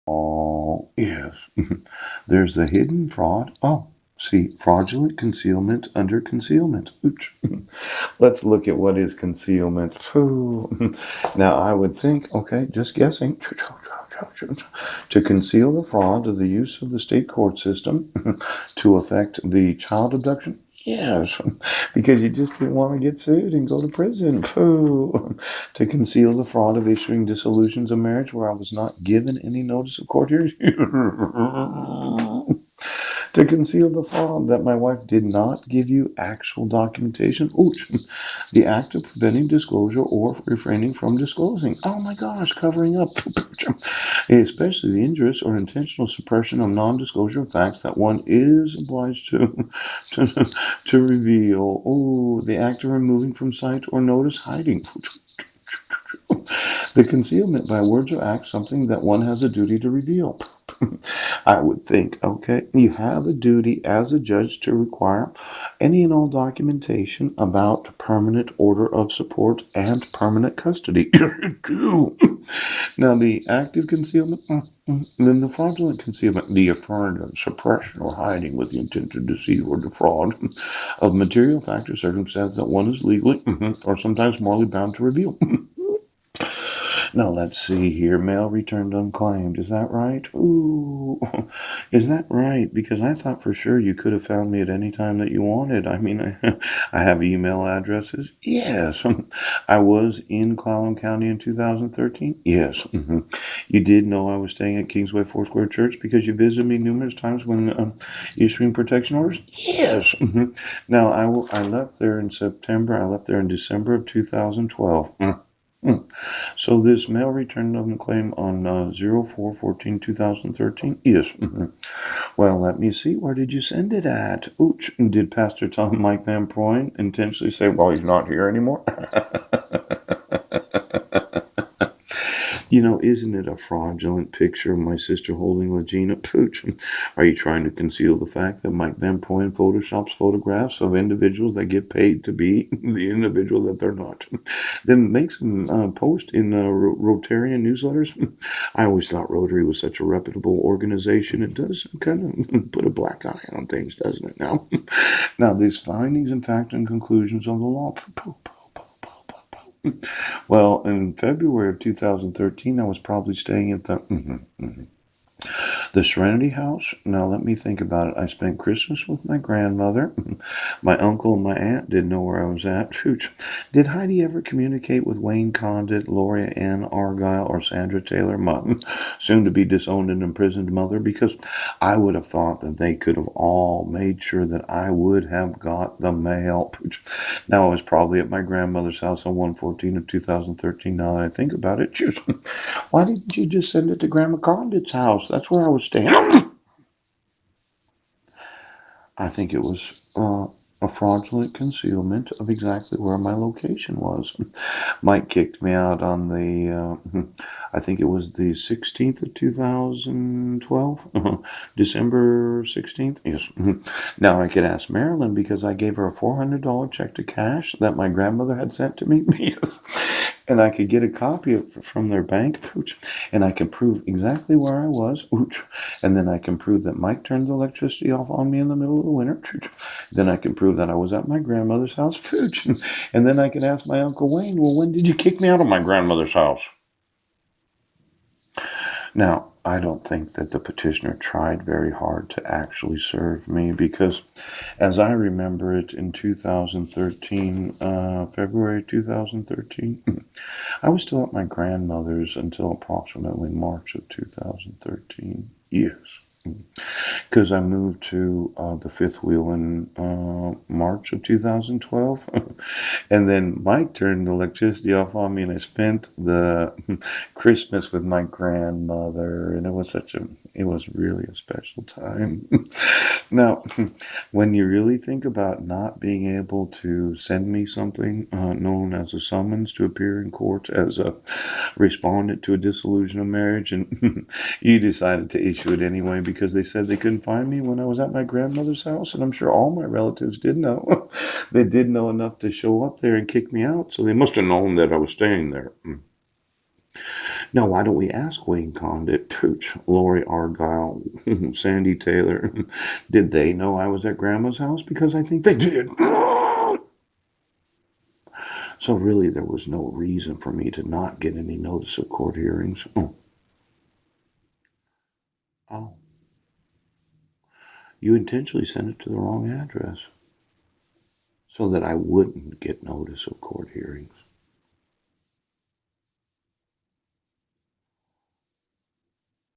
Oh, yes. There's the hidden fraud. Oh, see, fraudulent concealment under concealment. Oops. Let's look at what is concealment. Phew. Now, I would think, okay, just guessing, to conceal the fraud of the use of the state court system to affect the child abduction. Yes, because you just didn't want to get sued and go to prison. Phew. To conceal the fraud of issuing dissolutions of marriage where I was not given any notice of court hearing. To conceal the fraud that my wife did not give you actual documentation. Ouch. The act of preventing disclosure or refraining from disclosing. Oh my gosh, covering up. Especially the injurious or intentional suppression of non-disclosure of facts that one is obliged to, to reveal. Oh, the act of removing from sight or notice, hiding. The concealment by words or acts something that one has a duty to reveal. I would think, okay, you have a duty as a judge to require any and all documentation about permanent order of support and permanent custody. Now, the active concealment, then the fraudulent concealment, the affirmative suppression or hiding with the intent to deceive or defraud of material fact or circumstance that one is legally or sometimes morally bound to reveal. Now let's see here. Mail returned unclaimed. Is that right? Ooh, is that right? Because I thought for sure you could have found me at any time that you wanted. I mean, I have email addresses. Yes. I was in Clallam County in 2013. Yes. You did know I was staying at Kingsway Foursquare Church because you visited me numerous times when issuing protection orders. Yes. Now I left there in September. I left there in December of 2012. So this mail return of claim on 04/14/2013? Yes. Well, let me see. Where did you send it at? Ooch. Did Pastor Tom Mike Van Proyn intentionally say, well, he's not here anymore? Isn't it a fraudulent picture of my sister holding Legina Pooch? Are you trying to conceal the fact that Mike Van Poyen photoshops photographs of individuals that get paid to be the individual that they're not? Then make some post in Rotarian newsletters. I always thought Rotary was such a reputable organization. It does kind of put a black eye on things, doesn't it? Now these findings and facts and conclusions of the law. Well, in February of 2013, I was probably staying at the Serenity House. Now, let me think about it. I spent Christmas with my grandmother. My uncle and my aunt didn't know where I was at. Shoot. Did Heidi ever communicate with Wayne Condit, Gloria Ann Argyle, or Sandra Taylor, my soon to be disowned and imprisoned mother? Because I would have thought that they could have all made sure that I would have got the mail. Now, I was probably at my grandmother's house on 1/14 of 2013. Now that I think about it, why didn't you just send it to Grandma Condit's house? That's where I was staying. I think it was a fraudulent concealment of exactly where my location was. Mike kicked me out on I think it was the 16th of 2012, December 16th. Yes. Now I could ask Marilyn because I gave her a $400 check to cash that my grandmother had sent to me. Yes. And I could get a copy of from their bank, and I can prove exactly where I was, and then I can prove that Mike turned the electricity off on me in the middle of the winter. Then I can prove that I was at my grandmother's house, and then I can ask my Uncle Wayne, well, when did you kick me out of my grandmother's house? Now, I don't think that the petitioner tried very hard to actually serve me because, as I remember it in 2013, February 2013, I was still at my grandmother's until approximately March of 2013. Yes. Because I moved to the fifth wheel in March of 2012. And then Mike turned the electricity off on me, and I spent the Christmas with my grandmother. And it was really a special time. Now, when you really think about not being able to send me something known as a summons to appear in court as a respondent to a dissolution of marriage, and you decided to issue it anyway because they said they couldn't find me when I was at my grandmother's house, and I'm sure all my relatives did know. They did know enough to show up there and kick me out, so they must have known that I was staying there. Now, why don't we ask Wayne Condit, Cooch, Lori Argyle, Sandy Taylor? Did they know I was at Grandma's house? Because I think they did. So really, there was no reason for me to not get any notice of court hearings. Oh, oh, you intentionally sent it to the wrong address so that I wouldn't get notice of court hearings.